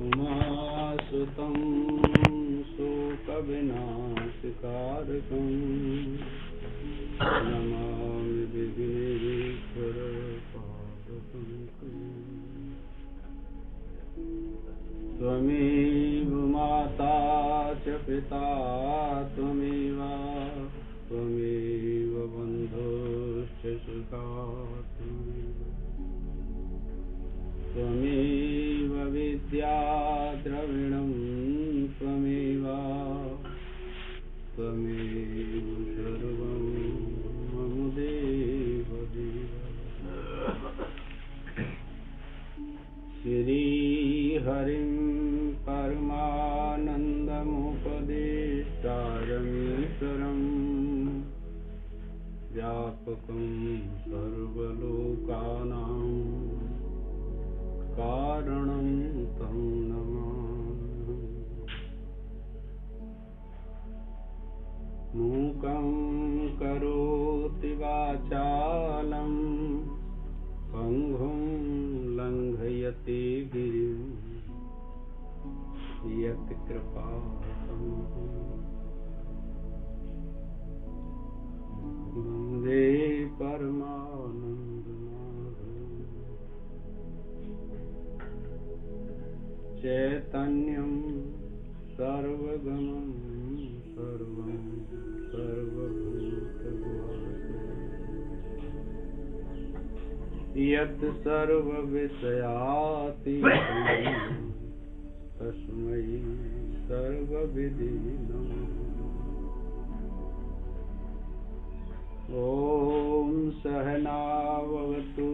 उमासुतं शोकविनाशकारकं नमामि विघ्नेश्वरपादपङ्कजं। त्वमेव माता च पिता त्वमेव बन्धुश्च सखा त्वमेव विद्या द्रविणं त्वमेव सर्वं मम देव श्रीहरिं परमानन्दमुपदेष्टारमीश्वरं व्यापकं सर्वलोकानां कारणं तं नमामि। मूकं करोति वाचालं पङ्गुं लङ्घयति गिरिं यत्कृपातमहं वन्दे परमानन्दमाधवं। चैतन्यं सर्वगमं सर्वं सर्वभूतभासं यत् सर्वविषयातीतं तस्मै सर्वविधि नमः। ॐ सहनावतु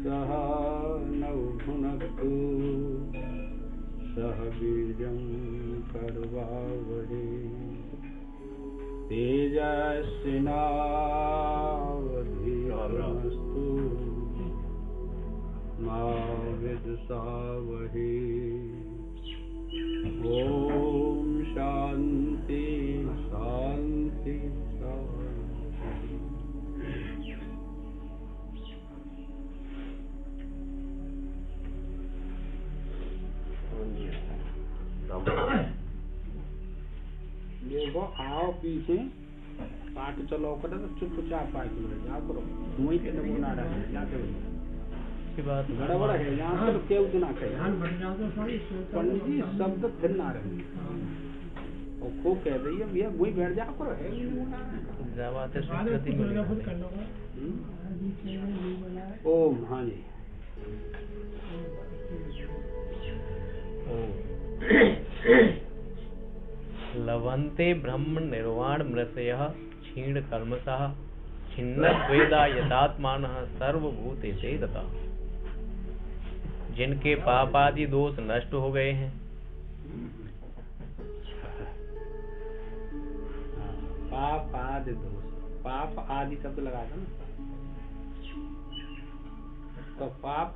सहनौ भुनक्तु सह वीर्यं करवावहै तेजस्विनावधीतमस्तु मा विद्विषावहै। ॐ शान्ति शान्ति शान्ति। देखो आओ पीछे पाठ चलो कर तो चुपचाप पाठ में जाओ करो मुई के तो बोला रहा है क्या करो की बात गड़बड़ है यहाँ पर क्यों ना कहे पंडित जी शब्द फिर ना रहे और खूब कह रही है भैया मुई बैठ जाओ करो है जवाते स्वीकृति मिलेगा। ओम हाँ जी लभन्ते ब्रह्म निर्वाण मृषयः क्षीण कर्मसः छिन्नद्वैधा यदात्मानः सर्वभूतेषु तथा। जिनके पाप आदि दोष नष्ट हो गए हैं, पाप आदि दोष, पाप आदि शब्द लगा था ना, तो पाप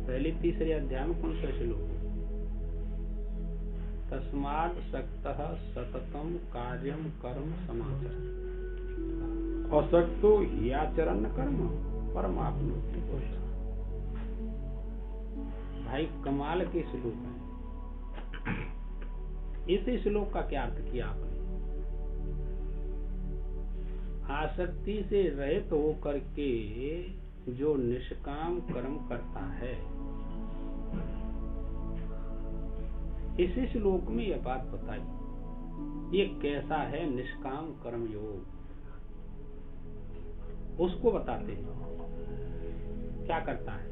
पहली तीसरे अध्याय में कौन सा श्लोक? तस्मात् सक्तः सततम कार्यम कर्म समाचर असक्तो याचरण कर्म परमाप्नोति। भाई कमाल के श्लोक है। इस श्लोक का क्या अर्थ किया आपने? आसक्ति से रहित होकर के जो निष्काम कर्म करता है, इसी श्लोक में यह बात बताई। ये कैसा है निष्काम कर्म योग, उसको बताते हैं। क्या करता है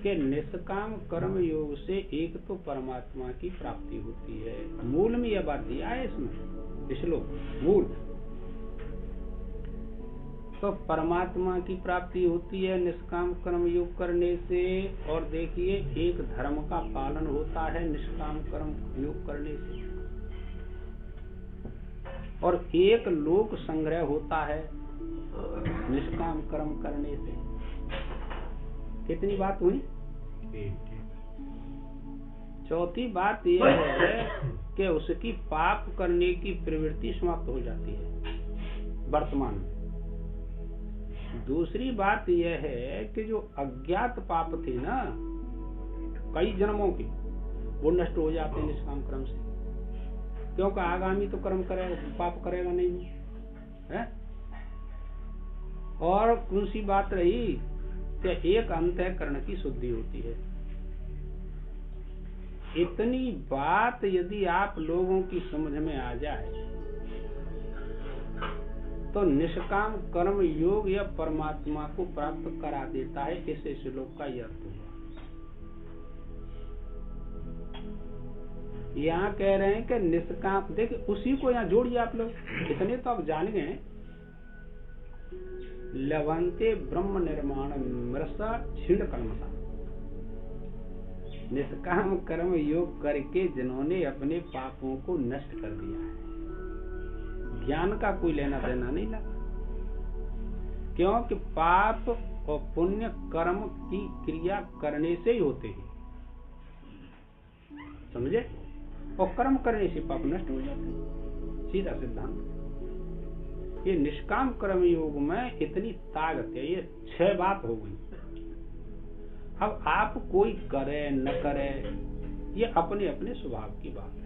कि निष्काम कर्म योग से एक तो परमात्मा की प्राप्ति होती है। मूल में यह बात दिया है इसमें श्लोक मूल, तो परमात्मा की प्राप्ति होती है निष्काम कर्म योग करने से। और देखिए एक धर्म का पालन होता है निष्काम कर्म योग करने से, और एक लोक संग्रह होता है निष्काम कर्म करने से। कितनी बात हुई? चौथी बात यह है कि उसकी पाप करने की प्रवृत्ति समाप्त हो जाती है। वर्तमान में। दूसरी बात यह है कि जो अज्ञात पाप थे ना कई जन्मों के, वो नष्ट हो जाते हैं निष्काम कर्म से, क्योंकि आगामी तो कर्म करेगा, पाप करेगा नहीं है। और कौन सी बात रही कि एक अंतःकरण की शुद्धि होती है। इतनी बात यदि आप लोगों की समझ में आ जाए तो निष्काम कर्म योग या परमात्मा को प्राप्त करा देता है। इस श्लोक का यह अर्थ हुआ। यहाँ कह रहे हैं कि निष्काम, देखिए उसी को यहाँ जोड़िए आप लोग, इतने तो आप जान गए। लवंते ब्रह्म निर्माण मृषा क्षीण कर्मसा, निष्काम कर्म योग करके जिन्होंने अपने पापों को नष्ट कर दिया है। ज्ञान का कोई लेना देना नहीं लगा, क्योंकि पाप और पुण्य कर्म की क्रिया करने से ही होते हैं, समझे। और कर्म करने से पाप नष्ट हो जाते हैं, सीधा सिद्धांत। ये निष्काम कर्म योग में इतनी ताकत है। ये 6 बात हो गई। अब आप कोई करे न करे ये अपने अपने स्वभाव की बात है।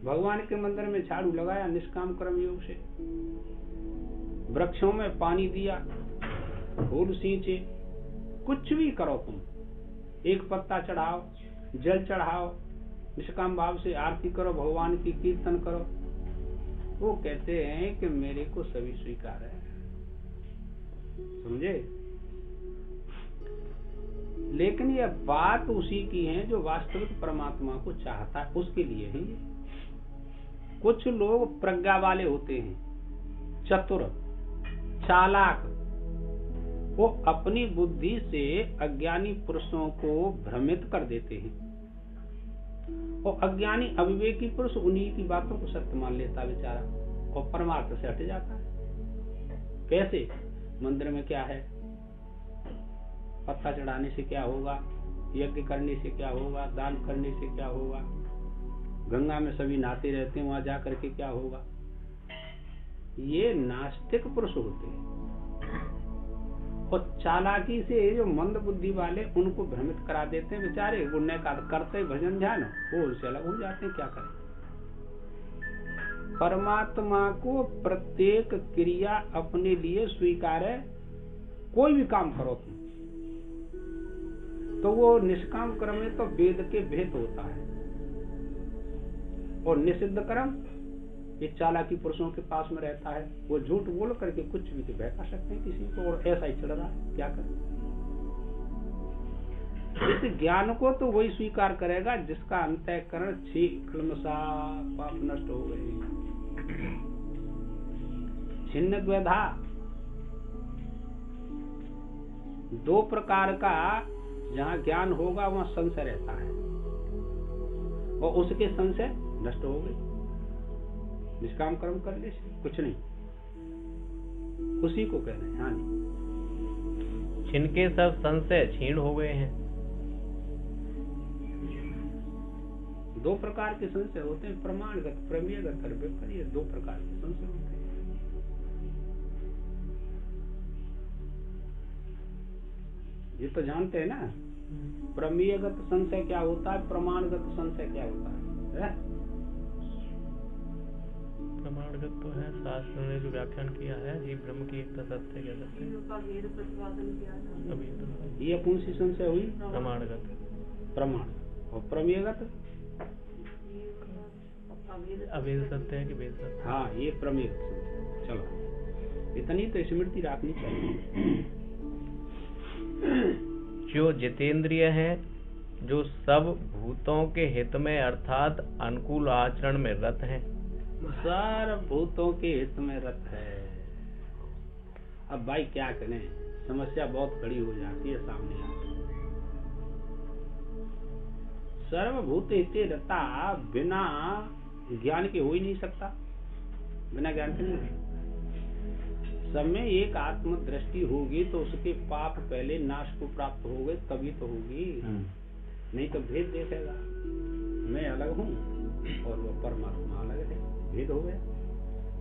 भगवान के मंदिर में झाड़ू लगाया निष्काम कर्म योग से, वृक्षों में पानी दिया, फूल सींचे, कुछ भी करो तुम, एक पत्ता चढ़ाओ, जल चढ़ाओ, निष्काम भाव से आरती करो, भगवान की कीर्तन करो, वो कहते हैं कि मेरे को सभी स्वीकार है, समझे। लेकिन यह बात उसी की है जो वास्तविक परमात्मा को चाहता है, उसके लिए है। कुछ लोग प्रज्ञा वाले होते हैं, चतुर चालाक, वो अपनी बुद्धि से अज्ञानी पुरुषों को भ्रमित कर देते हैं, और अज्ञानी अविवेकी पुरुष उन्हीं की बातों को सत्य मान लेता बेचारा, और परमार्थ से हट जाता है। कैसे? मंदिर में क्या है, पत्ता चढ़ाने से क्या होगा, यज्ञ करने से क्या होगा, दान करने से क्या होगा, गंगा में सभी नहाते रहते हैं, वहां जा करके क्या होगा। ये नास्तिक पुरुष होते हैं, और चालाकी से जो मंद बुद्धि वाले उनको भ्रमित करा देते हैं बेचारे। पुण्य का करते भजन ध्यान, वो उनसे अलग हो जाते हैं, क्या करें। परमात्मा को प्रत्येक क्रिया अपने लिए स्वीकार है। कोई भी काम करो तुम, तो वो निष्काम कर्म में तो वेद के भेद होता है, और निषिद्ध कर्म ये चालाकी पुरुषों के पास में रहता है। वो झूठ बोल करके कुछ भी तो बहका सकते हैं किसी को, और ऐसा ही चल रहा है, क्या करें। इस ज्ञान को तो वही स्वीकार करेगा जिसका अंतःकरण क्षीणसा, पाप नष्ट हो गए। छिन्न द्वेधा, 2 प्रकार का जहाँ ज्ञान होगा वहाँ संशय रहता है, और उसके संशय नष्ट हो गए। निष्काम कर्म कर ले कुछ नहीं, उसी को कह रहे हैं। हाँ जी, जिनके सब संशय क्षीण हो गए हैं। 2 प्रकार के संशय होते हैं, प्रमाणगत, प्रमेयगत और विपर्य। 2 प्रकार के संशय होते हैं। ये तो जानते हैं ना, प्रमेयगत संशय क्या होता है, प्रमाणगत संशय क्या होता है? प्रमाणगत तो है, शास्त्र ने जो व्याख्यान किया है, जीव ब्रह्म की एकता सत्य कह सकते हैं। ये कौन सी संशय हुई? प्रमाणगत, प्रमाण। और प्रमेयगत अवेद सत्य है कि वेद सत्य। हाँ, ये प्रमेय। चलो, इतनी तो स्मृति रखनी चाहिए। जो जितेंद्रिय है, जो सब भूतों के हित में अर्थात अनुकूल आचरण में रत हैं, सर्वभूतों के हित में रत है। अब भाई क्या करें, समस्या बहुत बड़ी हो जाती है सामने आकर। सर्वभूत हिते रता बिना ज्ञान के हो ही नहीं सकता, बिना ज्ञान के नहीं। सब में एक आत्म दृष्टि होगी तो उसके पाप पहले नाश को प्राप्त हो गए, तभी तो होगी। नहीं तो भेद देखेगा, मैं अलग हूँ और वो परमात्मा अलग है, भेद हो गया।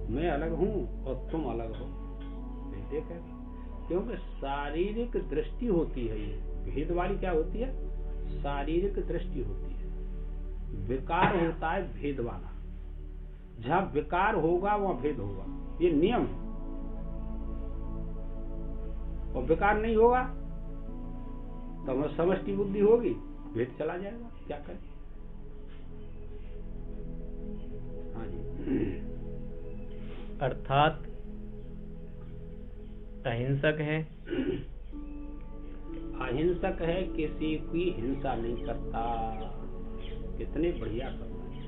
मैं अलग हूँ और तुम अलग हो, देखेगा। क्योंकि शारीरिक दृष्टि होती है, ये भेद वाली क्या होती है, शारीरिक दृष्टि होती है। विकार होता है भेद वाला, जहाँ विकार होगा वहाँ भेद होगा, ये नियम है। और विकार नहीं होगा तो हमें समष्टि बुद्धि होगी, भेद चला जाएगा, क्या करें। हाँ जी। अर्थात अहिंसक है, अहिंसक है, किसी की हिंसा नहीं करता। कितने बढ़िया करता है,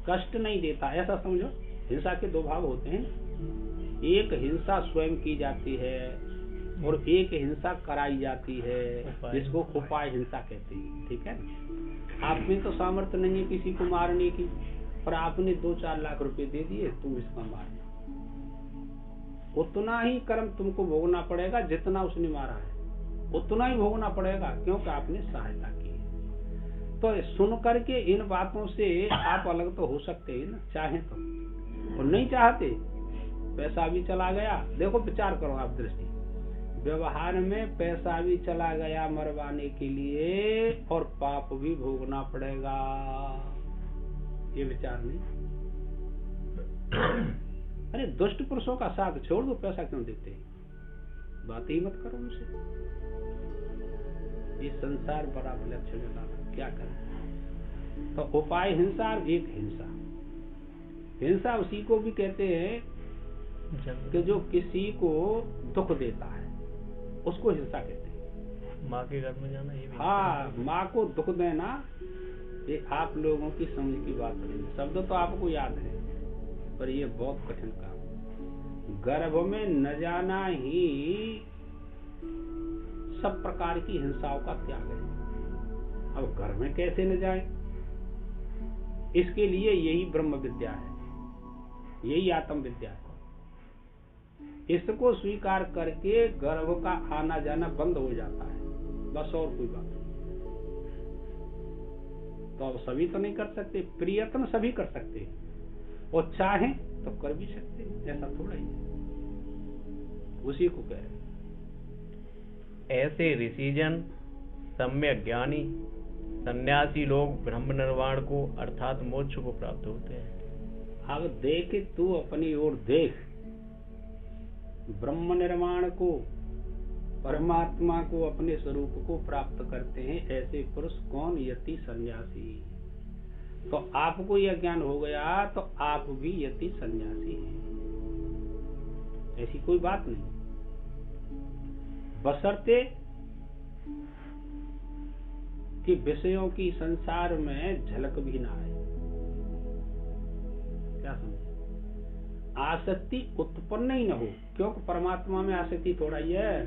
कष्ट नहीं देता, ऐसा समझो। हिंसा के दो भाव होते हैं, एक हिंसा स्वयं की जाती है और एक हिंसा कराई जाती है, जिसको उपाय हिंसा कहते हैं। ठीक है, आप में तो सामर्थ्य नहीं है किसी को मारने की, पर आपने 2-4 लाख रुपए दे दिए, तुम इसका मारना, उतना ही कर्म तुमको भोगना पड़ेगा, जितना उसने मारा है उतना ही भोगना पड़ेगा, क्योंकि आपने सहायता की है। तो सुन करके इन बातों से आप अलग तो हो सकते हैं ना, चाहे तो, और नहीं चाहते पैसा भी चला गया। देखो विचार करो आप, दृष्टि व्यवहार में पैसा भी चला गया मरवाने के लिए और पाप भी भोगना पड़ेगा, ये विचार नहीं। अरे दुष्ट पुरुषों का साथ छोड़ दो, पैसा क्यों देते हैं, बात ही मत करो उनसे। ये संसार बड़ा विलक्षण है, क्या करें। तो उपाय हिंसा और एक हिंसा, हिंसा उसी को भी कहते हैं कि जो किसी को दुख देता है उसको हिंसा कहते हैं। माँ के घर में जाना, ये भी हाँ, माँ को दुख देना, ये आप लोगों की समझ की बात नहीं। शब्द तो आपको याद है, पर ये बहुत कठिन काम। गर्भ में न जाना ही सब प्रकार की हिंसाओं का त्याग है। अब घर में कैसे न जाए, इसके लिए यही ब्रह्म विद्या है, यही आत्म विद्या है। इसको स्वीकार करके गर्भ का आना जाना बंद हो जाता है, बस, और कोई बात नहीं। तो अब सभी तो नहीं कर सकते, प्रयत्न सभी कर सकते हैं, और चाहें तो कर भी सकते हैं, ऐसा थोड़ा ही है। उसी को कह रहे ऐसे ऋषिजन, सम्यक ज्ञानी, सन्यासी लोग ब्रह्म निर्वाण को अर्थात मोक्ष को प्राप्त होते हैं। अब देख, तू अपनी ओर देख, ब्रह्म निर्वाण को, परमात्मा को, अपने स्वरूप को प्राप्त करते हैं ऐसे पुरुष कौन, यति सन्यासी। तो आपको यह ज्ञान हो गया तो आप भी यति सन्यासी हैं, ऐसी कोई बात नहीं, बशर्ते कि विषयों की संसार में झलक भी ना आए। क्या समझ, आसक्ति उत्पन्न ही न हो, क्योंकि परमात्मा में आसक्ति थोड़ा ही है।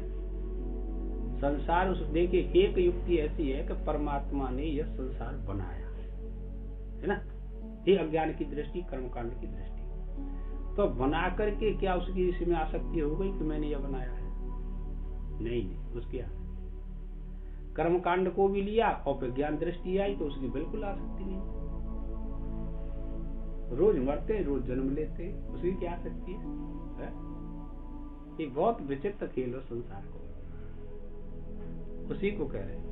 संसार, उस देखिए, एक युक्ति ऐसी है कि परमात्मा ने यह संसार बनाया है ना, ये अज्ञान की दृष्टि, कर्मकांड की दृष्टि। तो बना करके क्या उसकी इसमें आसक्ति हो गई कि मैंने यह बनाया है? नहीं, उसकी कर्मकांड को भी लिया और विज्ञान दृष्टि आई तो उसकी बिल्कुल आसक्ति नहीं। रोज मरते, रोज जन्म लेते, उसकी क्या आसक्ति है? ये बहुत विचित्र खेल है संसार को, उसी को कह रहे हैं।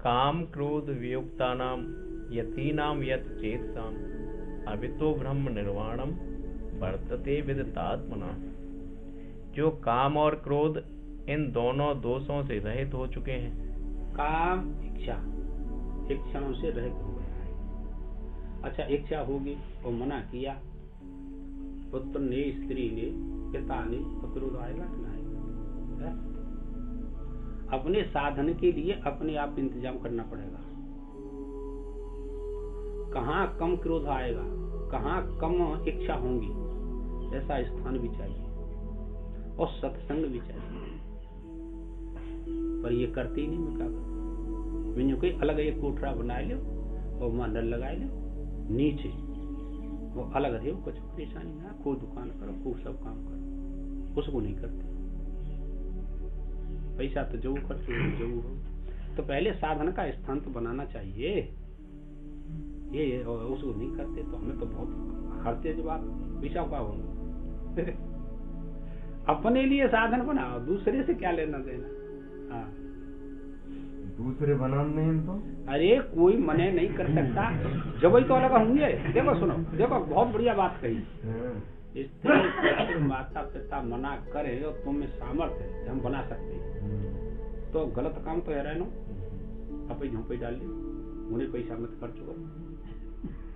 काम क्रोध वियुक्तानाम यतीनाम यत चेतसाम अवितो ब्रह्म निर्वाणम वर्तते विदितात्मना। जो काम और क्रोध इन दोनों दोषों से रहित हो चुके हैं, काम इच्छाओं से रहित हो गया है। अच्छा, इच्छा होगी और मना किया, पुत्र ने, स्त्री ने, पिता ने, तो क्रोध आएगा कि नहीं आएगा? अपने साधन के लिए अपने आप इंतजाम करना पड़ेगा। कहाँ कम क्रोध आएगा, कहाँ कम इच्छा होंगी, ऐसा स्थान भी चाहिए और सत्संग भी चाहिए। पर ये करते ही नहीं। मैं क्या करूं? मैंने कोई अलग एक कोठरा बना लो और मंडल लगा लो, नीचे वो अलग रहे, कुछ परेशानी ना, कोई दुकान करो, खूब सब काम करो, उसको नहीं करते। पैसा तो जो खर्च हो, जो हो, तो पहले साधन का स्थान तो बनाना चाहिए। ये उसको नहीं करते तो हमें तो बहुत हरते जवाब पीछा का हो। अपने लिए साधन बनाओ, दूसरे से क्या लेना देना। हाँ, दूसरे बनाने हैं तो अरे कोई मने नहीं कर सकता, जब ही तो लगा होंगे। देखो सुनो, देखो बहुत बढ़िया बात कही। स्त्री माता पिता मना करे और तुम्हें सामर्थ्य है हम बना सकते हैं, तो गलत काम तो है रहना। अपनी झोंपड़ी डाल ली, उन्हें पैसा मत खर्च करो,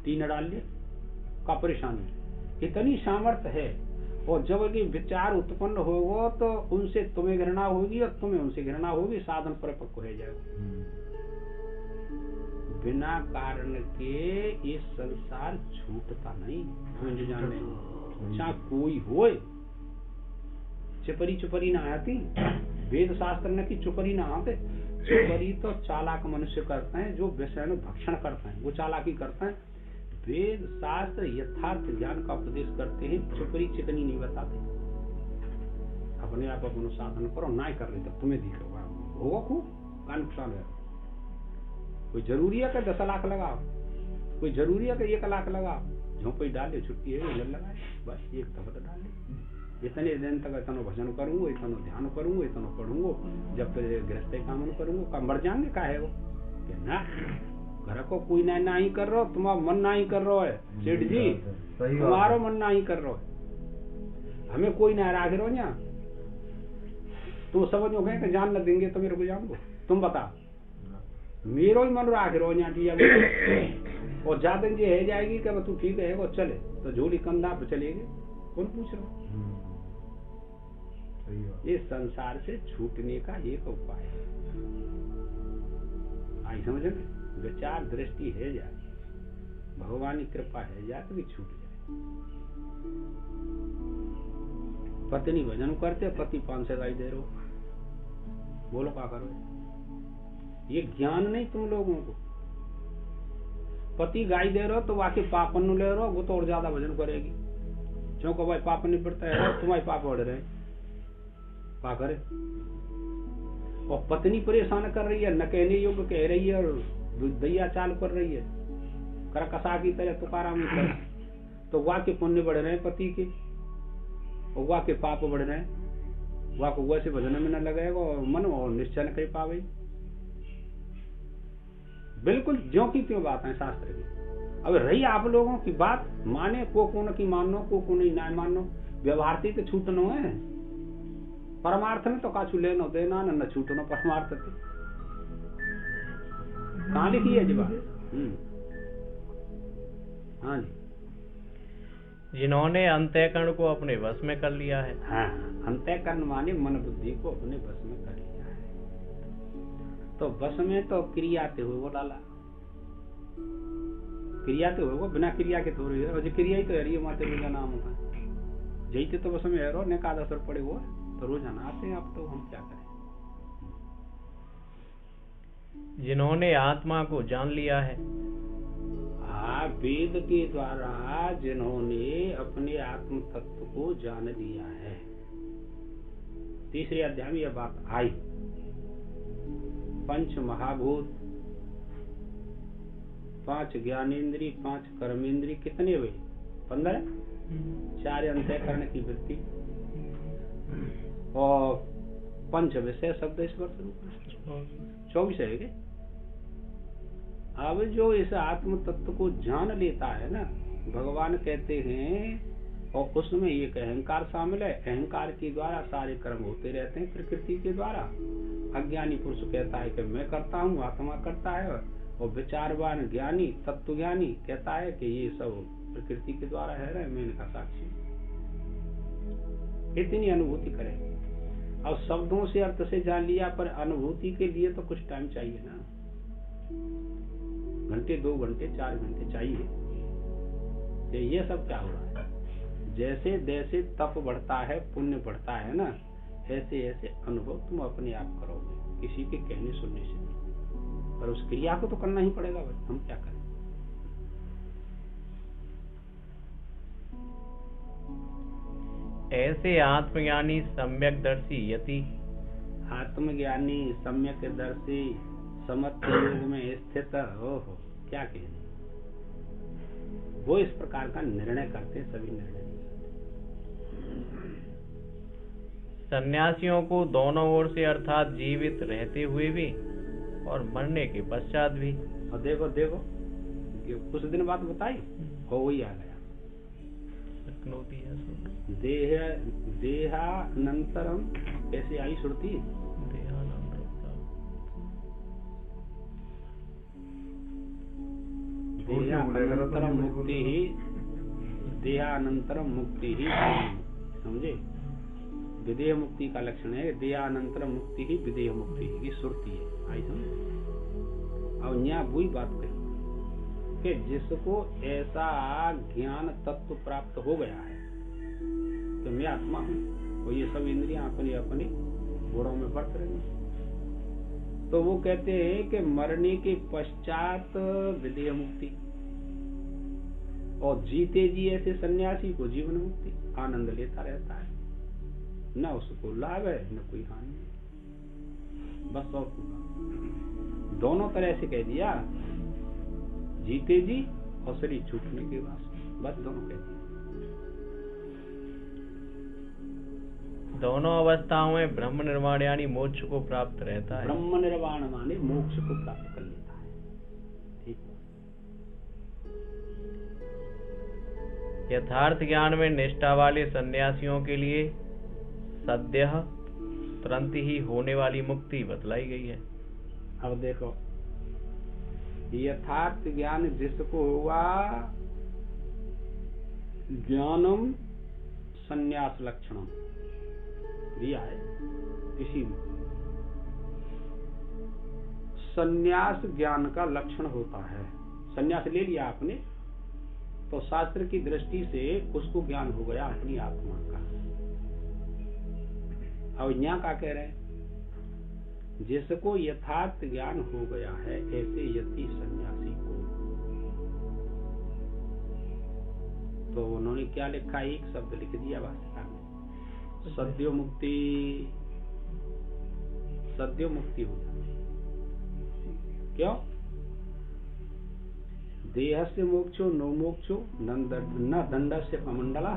टीन डाल लिया, का परेशानी। इतनी सामर्थ्य है, और जब ये विचार उत्पन्न होगा तो उनसे तुम्हें घृणा होगी और तुम्हें उनसे घृणा होगी, साधन परिपक्व हो जाएगा। बिना कारण के ये संसार छूटता नहीं। मुझे जानने चाहे कोई हो, चुपरी ना आती, वेद शास्त्र ने की चुपरी ना आते। चुपरी तो चालाक मनुष्य करते हैं, जो विषय भक्षण करते हैं वो चालाकी करते हैं। वेद शास्त्र यथार्थ ज्ञान का उपदेश करते हैं, चुपरी चिकनी नहीं बताते। अपने आप अपनो साधन करो, ना कर रहे तब तुम्हें दिख होगा खूब का नुकसान है। कोई जरूरी है कि 10 लाख लगाओ, कोई जरूरी है कि 1 लाख लगाओ, झोंपड़ी डाले छुट्टी है लगाए, बस एक तबत डाले। इतने दिन तक इतना भजन करूंगा, इतना ध्यान करूंगा, इतना पढ़ूंगा, जब तक गृहस्थ काम करूंगा, कम बढ़ जाएंगे का है वो ना। घर को कोई ना ही कर रहा, तुम्हारा मन ना ही कर रहा है सेठ जी, तुम्हारा मन ना ही कर रहा है, हमें कोई ना राख रहो ना। तुम समझो गए कि जान न देंगे तो मेरे को जान दो, तुम बताओ मेरो ही मन राख रहो ना जी। और ज्यादा जी है जाएगी कि तू ठीक है वो चले तो झोली कंधा पे चलेगी, कौन पूछ रहा। ये संसार से छूटने का एक उपाय है। आई समझ में, विचार दृष्टि है जाए, भगवान की कृपा है जाए तो भी छूट जाए। पत्नी भजन करते, पति 500 गाई दे रहे हो, बोलो क्या करो। ये ज्ञान नहीं तुम लोगों को। पति गाय दे रहे हो तो बाकी पापन ले रहे हो, वो तो और ज्यादा भजन करेगी। क्योंकि भाई पाप नहीं पड़ता है, तुम्हारे पाप बढ़ रहे क्या करे। और पत्नी परेशान कर रही है, न कहने योग्य कह रही है, और दैया चाल कर रही है, कर कसा की तरह तुकाराम कर, तो वह के पुण्य बढ़ रहे हैं पति के, और वह के पाप बढ़ रहे हैं। वह को वैसे भजन में न लगेगा और मन और निश्चय न कर पावे। बिल्कुल ज्यों की क्यों बात है शास्त्र की। अब रही आप लोगों की बात, माने को न की मानो, को नहीं ना मानो, व्यवहार तो छूटनो है। परमार्थ में तो काछू लेनो देना न छूटनो परमार्थ थे। कहाँ लिखी है जी बात। हाँ जी, जिन्होंने अंतःकरण को अपने वश में कर लिया है। हाँ, अंतःकरण माने मन बुद्धि को अपने वश में कर लिया है। तो वश में तो क्रियाते हुए वो डाला, क्रियाते हुए वो बिना क्रिया के थोड़ी है, और क्रिया ही तो है माते का नाम होता है। जैसे तो वश में है रो ने का असर पड़े हुआ तो रोजाना आते हैं। अब तो हम क्या करें। जिन्होंने आत्मा को जान लिया है। वेद के द्वारा जिन्होंने अपने आत्म तत्व को जान लिया है। तीसरे अध्याय में यह बात आई। 5 महाभूत, 5 ज्ञानेन्द्रिय, 5 कर्मेंद्रिय, कितने हुए 15, 4 अंतःकरण की वृत्ति और 5 विषय शब्द स्पर्श रूप 24 है क्या। अब जो इस आत्म तत्व को जान लेता है ना, भगवान कहते हैं, और उसमें एक अहंकार शामिल है। अहंकार के द्वारा सारे कर्म होते रहते हैं प्रकृति के द्वारा। अज्ञानी पुरुष कहता है कि मैं करता हूँ, आत्मा करता है, और विचारवान ज्ञानी तत्व ज्ञानी कहता है कि ये सब प्रकृति के द्वारा है रहे, मैं इनका साक्षी। इतनी अनुभूति करें। अब शब्दों से अर्थ से जान लिया, पर अनुभूति के लिए तो कुछ टाइम चाहिए ना। घंटे 2 घंटे 4 घंटे चाहिए। तो ये सब क्या हो रहा है, जैसे जैसे तप बढ़ता है, पुण्य बढ़ता है ना, ऐसे ऐसे अनुभव तुम अपने आप करोगे, किसी के कहने सुनने से नहीं। पर उस क्रिया को तो करना ही पड़ेगा भाई, हम क्या करें। ऐसे आत्मज्ञानी सम्यक दर्शी यति। आत्मज्ञानी सम्यक दर्शी समत्व योग में स्थित हो क्या कहने, वो इस प्रकार का निर्णय करते हैं, सभी निर्णय। सन्यासियों को दोनों ओर से अर्थात जीवित रहते हुए भी और मरने के पश्चात भी। और देखो देखो कुछ दिन बाद बताई हो वही आ गया। देहानंतरम कैसे आई श्रुति, देहानंतरम मुक्ति ही, देहानंतरम मुक्ति ही, समझे। विदेह मुक्ति का लक्षण है देहानंतरम मुक्ति ही विदेह मुक्ति की श्रुति है, आई समझ। और यहाँ वही बात कही कि जिसको ऐसा ज्ञान तत्व प्राप्त हो गया है कि मैं आत्मा हूँ, तो ये सब इंद्रियां अपनी अपनी गुणों में बरत रही, तो वो कहते हैं कि मरने के पश्चात विदेह मुक्ति, और जीते जी ऐसे सन्यासी को जीवन मुक्ति, आनंद लेता रहता है, न उसको लाभ है न कोई हानि, बस। और दोनों तरह से कह दिया, जीते जी और शरीर छूटने के बाद, बस दोनों कह दिया। दोनों अवस्थाओं में ब्रह्म निर्वाण यानी मोक्ष को प्राप्त रहता है। ब्रह्म निर्वाण माने मोक्ष को प्राप्त कर लेता है, ठीक है। यथार्थ ज्ञान में निष्ठा वाले सन्यासियों के लिए सद्यः तुरंत ही होने वाली मुक्ति बतलाई गई है। अब देखो, यथार्थ ज्ञान जिसको हुआ, ज्ञानम संन्यास लक्षणम दिया है, किसी भी संन्यास ज्ञान का लक्षण होता है। संन्यास ले लिया आपने तो शास्त्र की दृष्टि से उसको ज्ञान हो गया अपनी आत्मा का। अब यहाँ क्या कह रहे हैं, जिसको यथार्थ ज्ञान हो गया है ऐसे यति सन्यासी को, तो उन्होंने क्या लिखा, एक शब्द लिख दिया भाषा में, सद्यो मुक्ति, सद्यो मुक्ति हो जाती। क्यों? देहस्य मोक्षो नो मोक्षो न दंडस्य कमंडला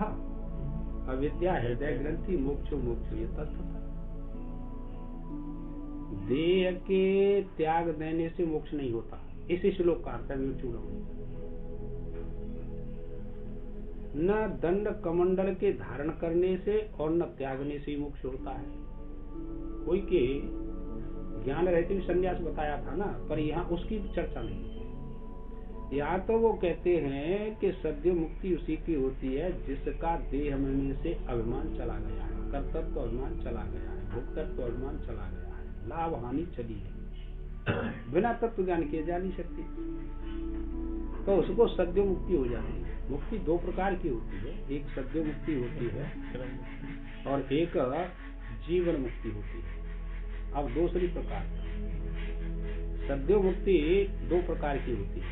अविद्या हृदय ग्रंथि मोक्षो मोक्षो ये तत्व। देह के त्याग देने से मोक्ष नहीं होता, इसी श्लोक का अर्थ है न दंड कमंडल के धारण करने से और न त्यागने से मोक्ष होता है। कोई के ज्ञान रहते हुए संन्यास बताया था ना, पर यहाँ उसकी चर्चा नहीं। यहाँ तो वो कहते हैं कि सद्य मुक्ति उसी की होती है जिसका देह में से अभिमान चला गया है, कर्तव्य अभिमान चला गया है, भोक्तत्व अभिमान चला गया है, लाभ हानि चली है, बिना तत्व ज्ञान किए जा नहीं सकती, तो उसको सद्य मुक्ति हो जाती है। मुक्ति दो प्रकार की होती है, एक सद्य मुक्ति होती है और एक जीवन मुक्ति होती है। अब दूसरी प्रकार सद्य मुक्ति दो प्रकार की होती है,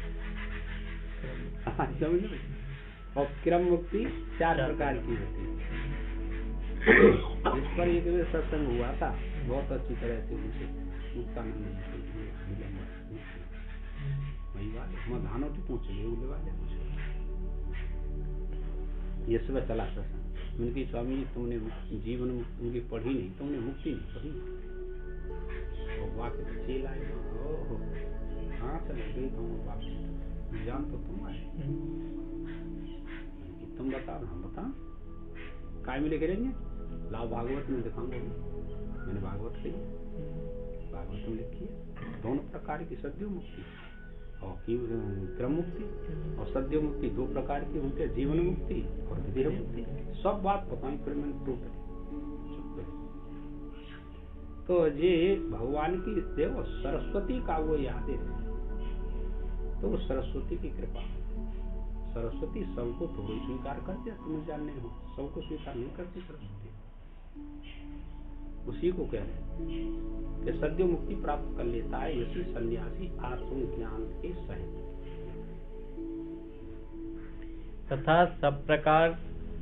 समझ लो, और क्रम मुक्ति चार प्रकार की होती है। इस पर एक सत्संग हुआ था, बहुत अच्छी तरह से उनसे मुक्तानंद वही वाले धानों की पूछ लिए उले वाले ये सब चला सत्संग। उनकी स्वामी जी तुमने जीवन उनकी पढ़ी नहीं, तुमने मुक्ति नहीं पढ़ी, और वाक्य तो चेल आए, हाँ चले गई दोनों वाक्य जान तो तुम आए, तुम बताओ हम बताओ काय में लेके रहेंगे, लाओ भागवत में दिखाऊंगा, मैंने भागवत कही, भागवत में लिखी है। दोनों प्रकार की सद्य मुक्ति और क्रम मुक्ति और सद्य मुक्ति दो प्रकार की होती है, जीवन मुक्ति और विदेह मुक्ति। सब बात बताई फिर मैंने टोटली। तो ये भगवान की देव सरस्वती का वो याद है, तो सरस्वती की कृपा, सरस्वती सबको थोड़ी स्वीकार करते, तुम जानने हो सबको स्वीकार नहीं करती सरस्वती। उसी को कह रहे हैं कि सद्य मुक्ति प्राप्त कर लेता है यही सन्यासी आत्मज्ञान के सहित, तथा सब प्रकार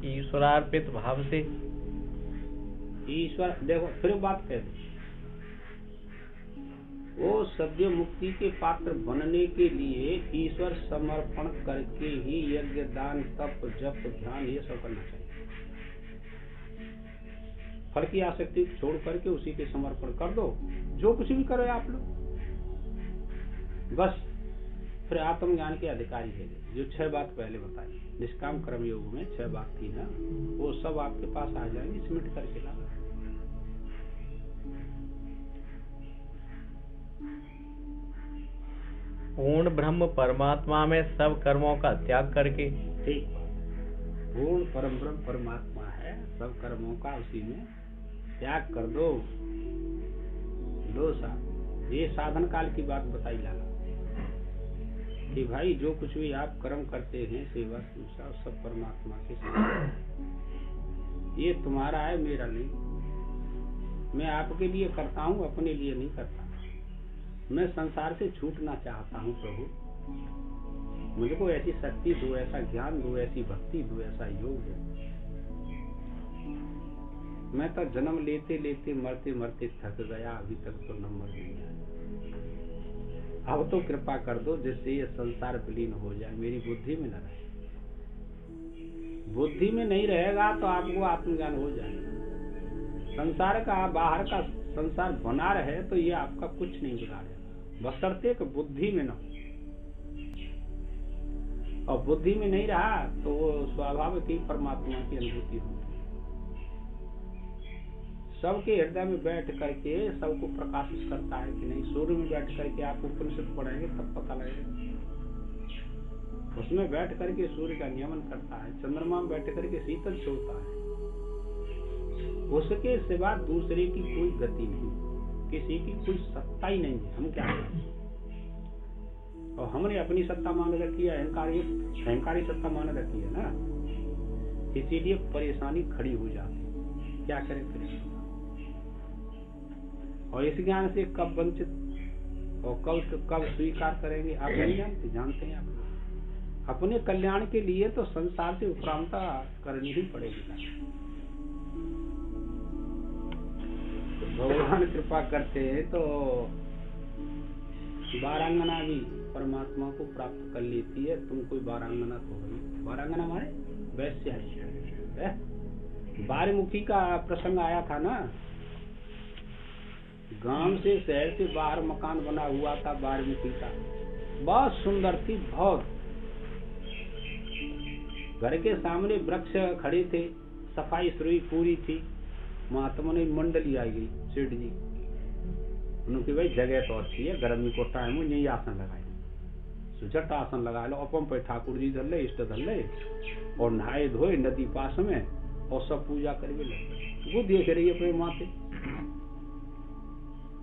ईश्वरार्पित भाव से। ईश्वर देखो फिर बात कह दो, वो सद्य मुक्ति के पात्र बनने के लिए ईश्वर समर्पण करके ही यज्ञ, दान, तप, जप, ध्यान ये सब करना चाहिए। फल की आसक्ति छोड़ करके उसी के समर्पण कर दो। जो कुछ भी करो आप लोग, बस फिर आत्मज्ञान के अधिकारी है। जो 6 बात पहले बताई निष्काम कर्म योग में 6 बात थी ना, वो सब आपके पास आ जाएंगे सिमट करके ला। पूर्ण ब्रह्म परमात्मा में सब कर्मों का त्याग करके, ठीक, पूर्ण परम ब्रह्म परमात्मा है, सब कर्मों का उसी में त्याग कर दो। ये साधन काल की बात बताई लाला कि भाई जो कुछ भी आप कर्म करते हैं, सेवा संसार, सब परमात्मा के साथ। ये तुम्हारा है, मेरा नहीं। मैं आपके लिए करता हूँ, अपने लिए नहीं करता। मैं संसार से छूटना चाहता हूँ प्रभु, मुझको ऐसी शक्ति दो, ऐसा ज्ञान दो, ऐसी भक्ति दो, ऐसा योग दो। मैं तो जन्म लेते लेते मरते मरते थक गया, अभी तक तो न मर गया। अब तो कृपा कर दो जिससे ये संसार विलीन हो जाए, मेरी बुद्धि में न रहे। बुद्धि में नहीं रहेगा तो आपको आत्मज्ञान हो जाएगा। संसार का, बाहर का संसार बना रहे तो ये आपका कुछ नहीं बिगाड़ेगा, बशर्ते कि बुद्धि में न हो। और बुद्धि में नहीं रहा तो वो स्वाभाविक ही परमात्मा की अनुभूति होगी। सबके हृदय में बैठ करके सबको प्रकाशित करता है कि नहीं। सूर्य में बैठ करके आप उपनिषद पढ़ेंगे तब पता लगेगा। उसमें बैठ करके सूर्य का नियमन करता है, चंद्रमा में बैठ करके शीतल छोड़ता है। उसके सिवा दूसरे की कोई गति नहीं, किसी की कोई सत्ता ही नहीं है। हम क्या करें? और हमने अपनी सत्ता मान रखी है, अहंकारी सत्ता मान रखी है ना, इसीलिए परेशानी खड़ी हो जाती है। क्या करें फिर? और इस ज्ञान से कब वंचित और कब स्वीकार करेंगे आप नहीं जानते। जानते हैं आप अपने कल्याण के लिए तो संसार से उपरामता करनी ही पड़ेगी। भगवान कृपा करते हैं तो वारांगना भी परमात्मा को प्राप्त कर लेती है। तुम कोई वारांगना तो हो, वारांगना माने वैश्य है। बारमुखी का प्रसंग आया था ना, गांव से शहर से बाहर मकान बना हुआ था बारमुखी का, बहुत सुंदर थी बहुत। घर के सामने वृक्ष खड़े थे, सफाई सुथरी पूरी थी। महात्मा ने मंडली आई गई, सेठ जी उनकी भाई जगह तो अच्छी है, गर्मी को टाइम यही आसन लगाए, सुझट आसन लगा लो। अपन पे ठाकुर जी धर ले, इष्ट धर ले, और नहाए धोए नदी पास में और सब पूजा करके ले। वो देख रही है अपने माथे,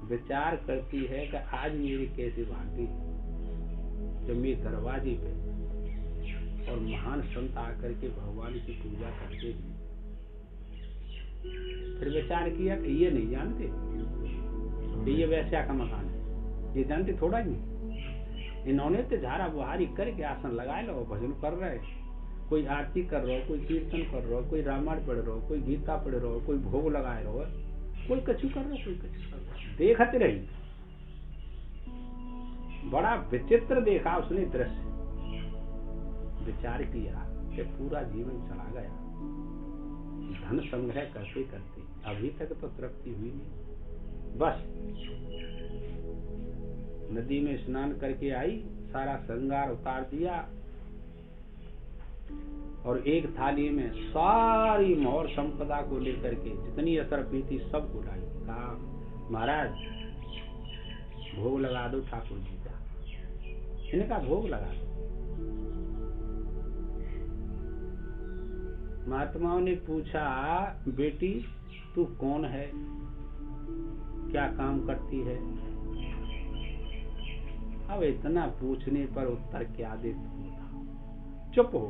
विचार करती है कि आज मेरी कैसी भाग्य जब मेरे दरवाजे पे और महान संत आकर के भगवान की पूजा करते हैं। फिर विचार किया कि ये नहीं जानते ये वैश्या का मकान है, ये जानते थोड़ा नहीं। इन्होंने तो झाड़ा बुहारी करके आसन लगाए लो, भजन कर रहे, कोई आरती कर रहा हो, कोई कीर्तन कर रहा हो, कोई रामायण पढ़ रहा हो, कोई गीता पढ़ रहा हो, कोई भोग लगाए रहो, कोई कछु कर रहा हो, कोई कछु कर रहा हो। देखते रही, बड़ा विचित्र देखा उसने दृश्य। विचार किया कि पूरा जीवन चला गया धन संग्रह करते करते, अभी तक तो तृप्ति हुई नहीं। बस नदी में स्नान करके आई, सारा श्रृंगार उतार दिया और एक थाली में सारी मोहर संपदा को लेकर के जितनी असरपी थी सब को लाई। कहा महाराज भोग लगा दो ठाकुर जी का। इनका भोग लगा दो। महात्माओं ने पूछा, बेटी तू कौन है, क्या काम करती है? अब इतना पूछने पर उत्तर क्या दे? चुप हो।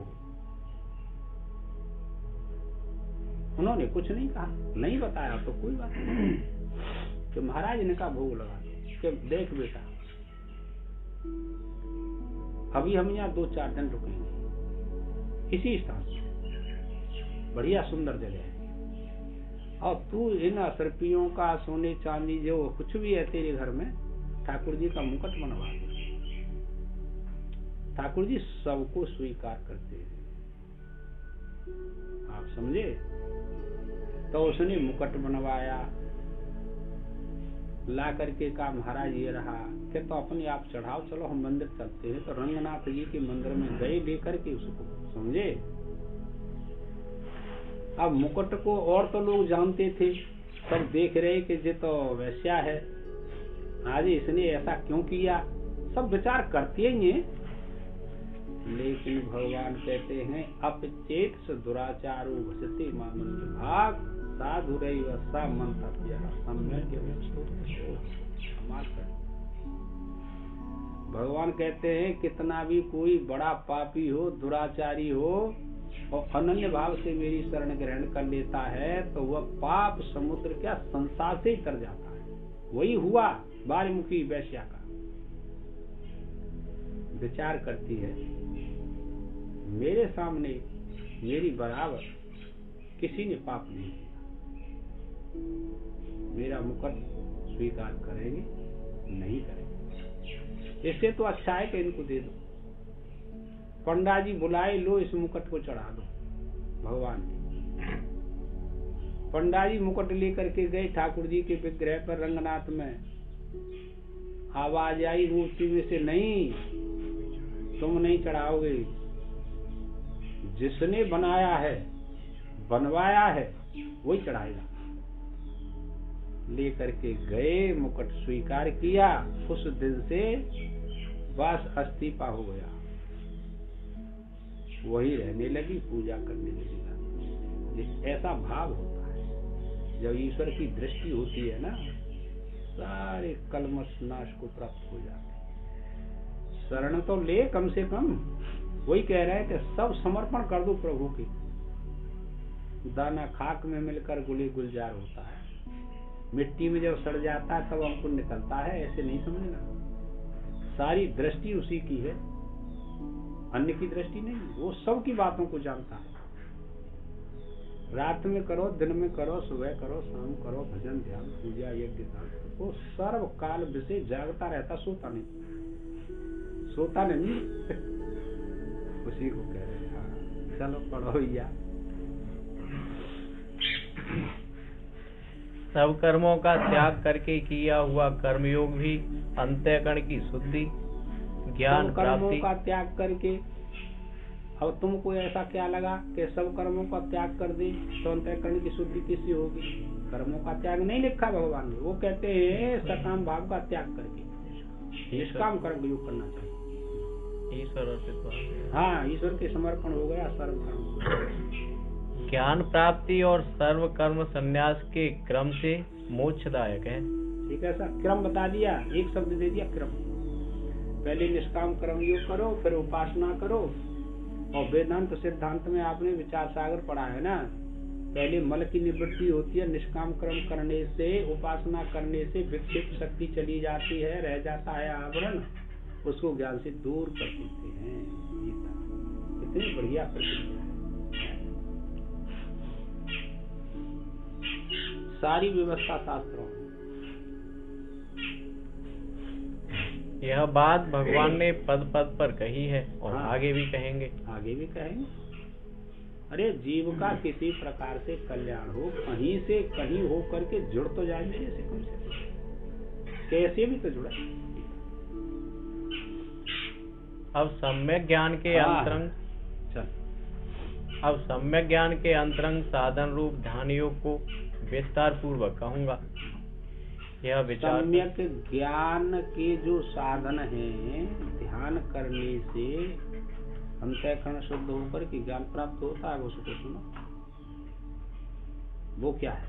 उन्होंने कुछ नहीं कहा, नहीं बताया तो कोई बात नहीं कि महाराज इनका भोग लगा दो। देख बेटा, अभी हम यहाँ 2-4 दिन रुकेंगे इसी स्थान पर, बढ़िया सुंदर जगह है। और तू इन असरपियों का, सोने चांदी जो कुछ भी है तेरे घर में, ठाकुर जी का मुकुट बनवा दो। ठाकुर जी सबको स्वीकार करते हैं, आप समझे। तो उसने मुकुट बनवाया, ला करके कहा महाराज ये रहा। कि तो अपने आप चढ़ाओ, चलो हम मंदिर चलते हैं। तो रंगनाथ जी के मंदिर में गए लेकर के उसको, समझे। अब मुकुट को और तो लोग जानते थे, सब देख रहे कि ये तो वैश्या है, आज इसने ऐसा क्यों किया, सब विचार करते ही हैं। लेकिन भगवान कहते हैं अपचेत से दुराचारो भसते मामन विभाग साधु रही सा मन भगवान कहते हैं कितना भी कोई बड़ा पापी हो, दुराचारी हो और अनन्य भाव से मेरी शरण ग्रहण कर लेता है तो वह पाप समुद्र क्या संसार से ही तर जाता है। वही हुआ बारीमुखी वैश्या का। विचार करती है मेरे सामने मेरी बराबर किसी ने पाप नहीं किया, मेरा मुकुट स्वीकार करेंगे नहीं करेंगे, इससे तो अच्छा है कि इनको दे दो। पंडा जी बुलाए, लो इस मुकुट को चढ़ा दो भगवान के। पंडा जी मुकुट लेकर के गए ठाकुर जी के विग्रह पर रंगनाथ में। आवाज आई मूर्ति में से, नहीं तुम नहीं चढ़ाओगे, जिसने बनाया है बनवाया है वही चढ़ाएगा। लेकर के गए, मुकुट स्वीकार किया। उस दिन से बस इस्तीफा हो गया, वही रहने लगी, पूजा करने लगी। ऐसा भाव होता है जब ईश्वर की दृष्टि होती है ना, सारे कलमश नाश को प्राप्त हो जाते। शरण तो ले कम से कम, वही कह रहे हैं कि सब समर्पण कर दो प्रभु की। दाना खाक में मिलकर गुली गुलजार होता है, मिट्टी में जब सड़ जाता है तब अंकुर निकलता है, ऐसे नहीं समझना। सारी दृष्टि उसी की है, अन्य की दृष्टि नहीं। वो सब की बातों को जानता है। रात में करो, दिन में करो, सुबह करो, शाम करो, भजन ध्यान पूजा यज्ञ दान, वो सर्व काल विषय जागता रहता, सोता नहीं उसी को कह रहे हैं। चलो पढ़ो भैया। सब कर्मों का त्याग करके किया हुआ कर्मयोग भी अंतःकरण की शुद्धि ज्ञान कर्मों प्राप्ति। का त्याग करके, अब तुमको ऐसा क्या लगा कि सब कर्मों का त्याग कर दे तो अंतःकरण की शुद्धि किससे होगी? कर्मों का त्याग नहीं लिखा भगवान ने। वो कहते हैं सकाम भाव का त्याग करके निष्काम कर्म योग करना चाहिए। ईश्वर अर्पित। हाँ, ईश्वर के समर्पण हो गया सर्व कर्म। ज्ञान प्राप्ति और सर्व कर्म संन्यास के क्रम से मोक्षदायक है। ठीक है सर, क्रम बता दिया, एक शब्द दे दिया क्रम। पहले निष्काम कर्म योग करो, फिर उपासना करो। और वेदांत सिद्धांत में आपने विचार सागर पढ़ा है ना, पहले मल की निवृत्ति होती है, निष्काम कर्म करने से, उपासना करने से विक्षिप्त शक्ति चली जाती है, रह जाता है आवरण, उसको ज्ञान से दूर कर देते हैं। कितनी बढ़िया प्रक्रिया है। सारी व्यवस्था शास्त्रों। यह बात भगवान ने पद पद पर कही है और हाँ, आगे भी कहेंगे। आगे भी कहेंगे। अरे जीव का किसी प्रकार से कल्याण हो, कहीं से कहीं हो करके जुड़ तो जाए मेरे से, कम से कम कैसे भी तो जुड़ा। अब सम्यक ज्ञान के अंतरंग अब सम्यक ज्ञान के अंतरंग साधन रूप ध्यान योग को विस्तार पूर्वक कहूंगा। यह विचार सम्यक ज्ञान के जो साधन हैं, ध्यान करने से अंतःकरण शुद्ध होकर के ज्ञान प्राप्त होता है, उसको सुनो। वो क्या है?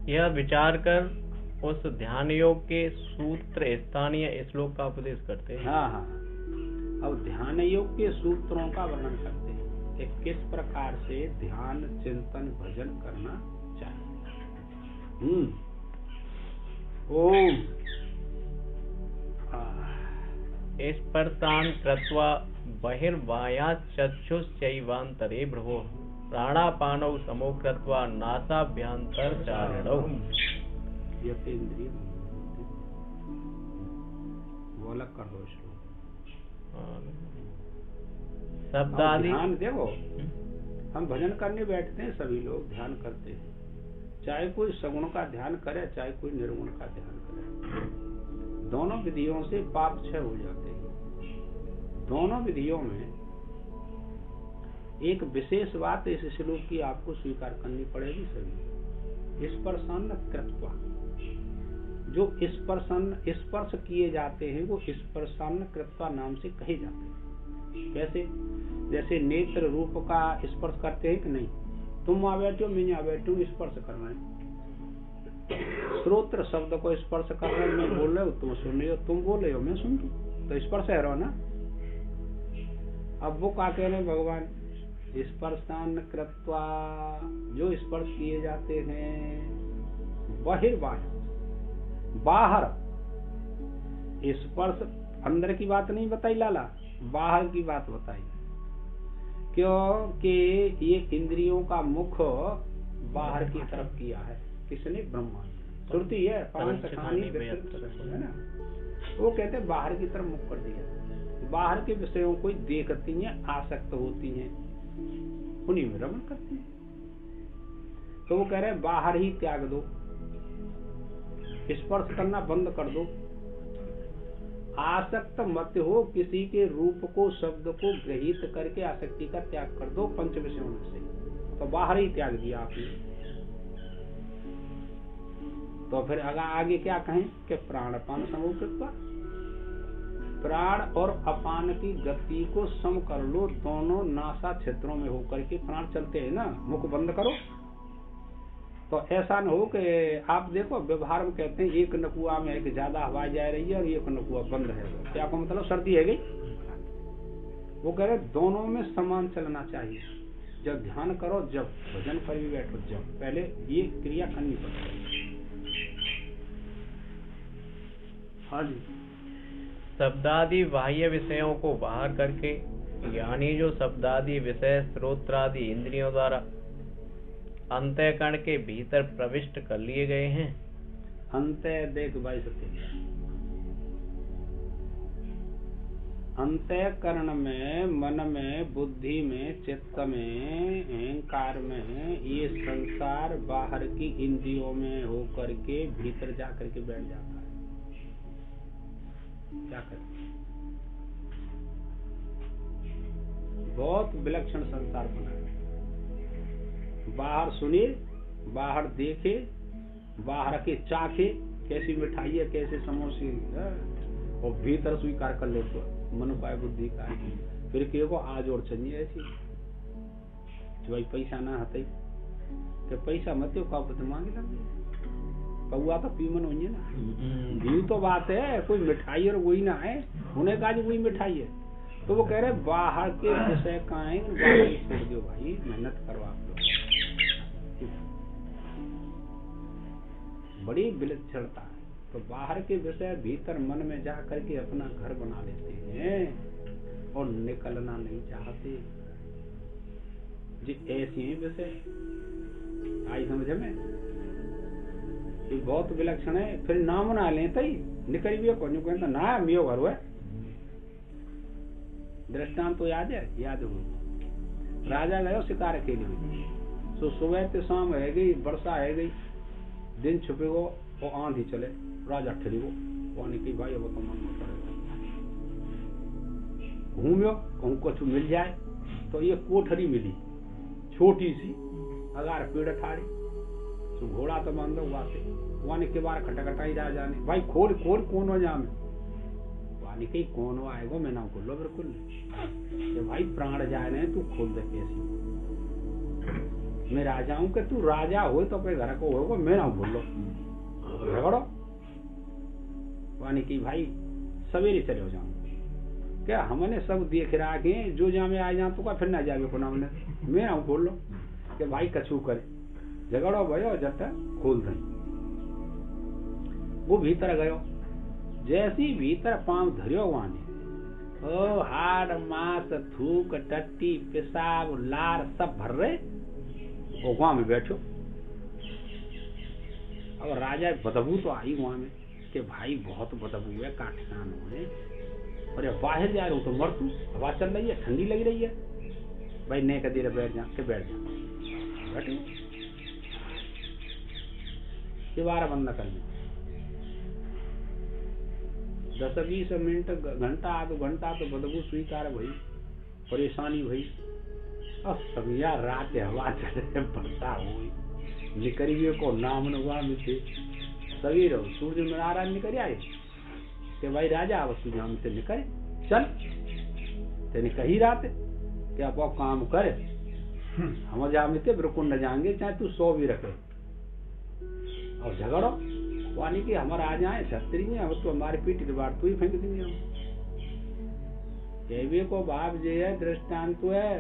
यह विचार कर उस ध्यान योग के सूत्र स्थानीय श्लोक का उपदेश करते हैं। हाँ हाँ, अब ध्यान योग के सूत्रों का वर्णन करते हैं कि किस प्रकार से ध्यान चिंतन भजन करना चाहिए। ओम इस पर शांत कृत्वा बहिर्वाया चक्षुश्चैवान्तरे भ्रुवो प्राणापानौ समो कृत्वा नासाभ्यंतर चारिणौ। यतेंद्रिय वो अलग कर दो श्लोक। शब्दादि ध्यान देखो, हम भजन करने बैठते हैं, सभी लोग ध्यान करते हैं, चाहे कोई सगुण का ध्यान करे चाहे कोई निर्गुण का ध्यान करे, दोनों विधियों से पाप क्षय हो जाते हैं। दोनों विधियों में एक विशेष बात इस श्लोक की आपको स्वीकार करनी पड़ेगी सभी। स्पर्शन कृत्वा, जो स्पर्श किए जाते हैं वो स्पर्शन कृत्वा नाम से कहे जाते हैं। कैसे? जैसे नेत्र रूप का स्पर्श करते हैं कि नहीं, तुम आ बैठे हो मैं यहाँ बैठू स्पर्श कर रहे हैं। श्रोत्र शब्द को स्पर्श कर रहे हैं, मैं बोल रहे हो तुम सुन रहे हो, तुम बोल रहे हो मैं सुन रही हूँ, तो स्पर्श है रहो ना। अब वो क्या कह रहे हैं भगवान? स्पर्शान कृत्वा, जो स्पर्श किए जाते हैं बहिर्बाह्य, बाहर स्पर्श, अंदर की बात नहीं बताई लाला, बाहर की बात बताई। क्योंकि ये इंद्रियों का मुख बाहर की तरफ किया है। किसने? ब्रह्मा। श्रुति है, पांच खानी है ना, वो कहते हैं बाहर की तरफ मुख कर दिया। बाहर के विषयों को देखती हैं, आसक्त होती हैं, उन्हीं में रमण करती हैं। तो वो कह रहे हैं बाहर ही त्याग दो, स्पर्श करना बंद कर दो, आसक्त मत हो, किसी के रूप को शब्द को ग्रहित करके आसक्ति का त्याग कर दो पंच विषयों में से। तो बाहर ही त्याग दिया आपने। तो फिर आगे क्या कहें कि प्राणपान समोकृत्वा, प्राण और अपान की गति को सम कर लो, दोनों नासा क्षेत्रों में होकर के प्राण चलते हैं ना, मुख बंद करो। तो ऐसा न हो कि आप देखो व्यवहार में कहते हैं एक नकुआ में एक ज्यादा हवा जा रही है और एक नकुआ बंद है, क्या आपको मतलब सर्दी है गई? वो कह रहे दोनों में समान चलना चाहिए। जब ध्यान करो, जब भजन पर भी बैठो, जब पहले ये क्रिया करनी पड़ती है। हाँ जी। शब्दादि बाह्य विषयों को बाहर करके, यानी जो शब्दादि विषय श्रोत्रादि इंद्रियों द्वारा अंतःकरण के भीतर प्रविष्ट कर लिए गए हैं। देख भाई सत्य, अंतःकरण में, मन में, बुद्धि में, चित्त में, अहंकार में, ये संसार बाहर की इंद्रियों में होकर के भीतर जाकर के बैठ जाता है। क्या करें? बहुत विलक्षण संसार बना है। बाहर सुने, बाहर देखे, बाहर के चाखे, कैसी मिठाई है, कैसे समोसे है, और भीतर स्वीकार कर ले तो मन पाए बुद्धि का। फिर को आज और चाहिए ऐसी जो भाई पैसा ना हते तो पैसा मत मांगे लगे, कौआ तो पीमन होइए ना। भी तो बात है, कोई मिठाई और वही ना है, उन्हें कहा वही मिठाई है। तो वो कह रहे बाहर के विषय का छोड़ दो भाई, मेहनत करो आप लोग। बड़ी विलक्षणता है। तो बाहर के विषय भीतर मन में जा करके अपना घर बना लेते हैं और निकलना नहीं चाहते जी। ऐसी ही विषय आई समझ में, ये बहुत विलक्षण है। फिर नाम ना लें तई निकल भी कौन कहता ना मियो घर है। दृष्टांत तो याद है, याद हो। राजा गयो शिकार के लिए, तो सुबह से शाम रह गई, वर्षा है गई, दिन छुपे गो और आंधी चले, राजा ठहरी गो, पानी की भाई अब तो मन करेगा घूमियो कहूँ कुछ मिल जाए। तो ये कोठरी मिली छोटी सी, अगार पेड़ ठाड़ी, तो घोड़ा तो बांधो वाते वाने के बार खटखटाई राजा ने, भाई खोल खोल कौन हो जा में, वानी कहीं कौन हो आएगो, मैं ना खोलो बिल्कुल। भाई प्राण जाए ने तू खोल दे कैसी, मैं राजा हूँ कि तू राजा हो तो अपने घर को होगा, मैं ना बोलो झगड़ो। वानी की भाई सवेरे चले हो जाऊँ क्या, हमने सब देख रहा के जो जा में आ जाऊँ तो का फिर ना जावे को नाम ने, मैं ना बोल लो कि भाई कछू करे झगड़ो भयो जब तक खोल दें। वो भीतर गयो, जैसी भीतर पांव धरियो वाने, ओ हाड़ मांस थूक टट्टी पेशाब लार सब भर रहे, वो वहां में बैठो। अब राजा बदबू तो आई वहां में कि भाई बहुत बदबू है, काठियान है, और ये बाहर जा रहा हूँ तो मर तू, हवा चल रही है, ठंडी लग रही है, भाई नहीं कदीर बैठ जा, बैठे दोबारा बंद कर ली। 10-20 मिनट घंटा आधो घंटा तो बदबू स्वीकार भई, परेशानी भई। अब समिया रात हवा चले बढ़ता हुई निकरिए को नाम नवा में थे सवेर सूर्य नारायण निकल आए कि भाई राजा वस्तु जाम से निकले चल तेने कही रात कि आप काम करे हम जाते बिल्कुल न जाएंगे चाहे तू 100 भी रखे और झगड़ो वानी कि हमारा आ जाए छतरी में अब तो हमारे पीठ के बाढ़ तो ही फेंक देंगे हम। देवी को बाप जे है दृष्टांत है,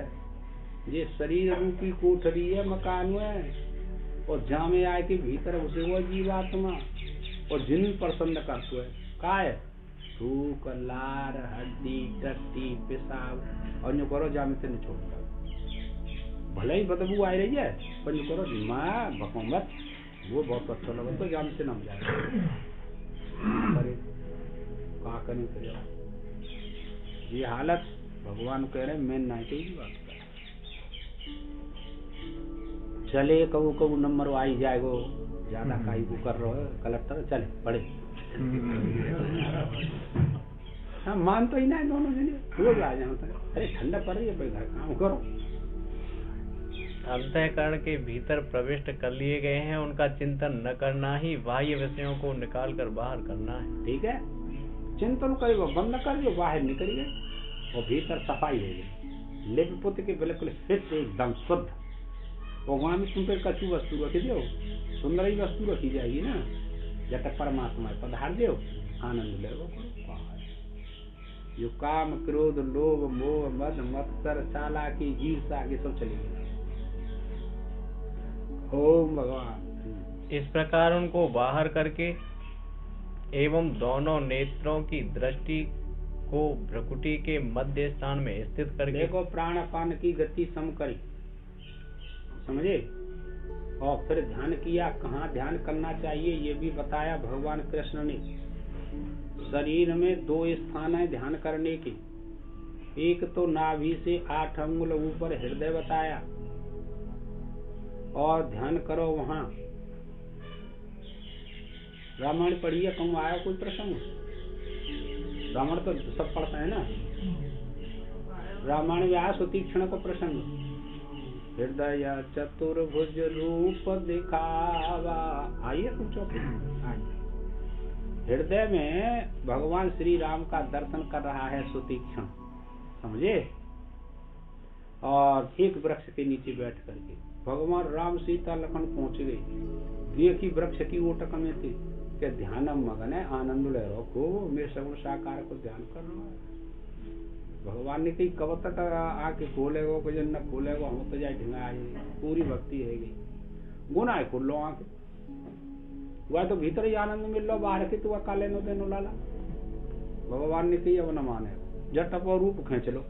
ये शरीर रूपी कोठरी है, मकान है, और जामे आए के भीतर उसे वो जीवात्मा और जिन प्रसन्न करते है का है थूक लार हड्डी टट्टी पेशाब और न्यू करो जामे से नहीं छोड़ता भले ही बदबू आ रही है पर न्यू करो माँ भकोमत वो बहुत अच्छा लगा तो जाम से नम जाए करे का करें करे ये हालत भगवान कह रहे मैं नहीं कही बात चले कबू कबू नंबर आई जाएगो ज्यादा काई को कर रहे हो कलेक्टर चले पढ़े हाँ मान तो ही ना दोनों जने रोज आ जाता है अरे ठंडा पड़ रही है भाई घर काम करो। अंतःकरण के भीतर प्रविष्ट कर लिए गए हैं उनका चिंतन न करना ही बाह्य विषयों को निकाल कर बाहर करना है। ठीक है चिंतन करिए बंद करिए बाहर निकलिए और भीतर सफाई है लिप पुत्र के बिल्कुल फिट एकदम शुद्ध और वहां में तुम पे कचू वस्तु रखी दो सुंदर ही वस्तु रखी जाएगी ना जब तक परमात्मा पधार दो आनंद ले जो काम क्रोध लोभ मोह मद मत्सर चालाकी ईर्ष्या के सब चले गए। ओम भगवान इस प्रकार उनको बाहर करके एवं दोनों नेत्रों की दृष्टि को भ्रकुटी के मध्य स्थान में स्थित करके देखो प्राणापान की गति सम करी समझे और फिर ध्यान किया कहाँ ध्यान करना चाहिए ये भी बताया भगवान कृष्ण ने। शरीर में 2 स्थान है ध्यान करने के एक तो नाभि से 8 अंगुल ऊपर हृदय बताया और ध्यान करो वहां रामायण पढ़िए कहूँ आया कोई प्रसंग रामायण तो सब पढ़ता है ना रामायण व्यास तीक्ष्ण को प्रसंग हृदय चतुर्भुज रूप दिखावा आइए कुछ हृदय में भगवान श्री राम का दर्शन कर रहा है सुतीक्ष्ण समझे और एक वृक्ष के नीचे बैठ करके भगवान राम सीता लखन पहुंच गए देखी वृक्ष की ओटक में थे कि ध्यान मगन है आनंद ले रखो मेरे सगुण साकार को ध्यान कर रहा है। भगवान ने कही कब तक आके खोलेगो को जन न खोलेगो हम तो जाए ढिंगा पूरी भक्ति है गई गुना है खुल लो आके वह तो भीतर ही आनंद मिल लो बाहर के तो काले नो देनो लाला भगवान ने कही अब न माने झट पर रूप खींच लो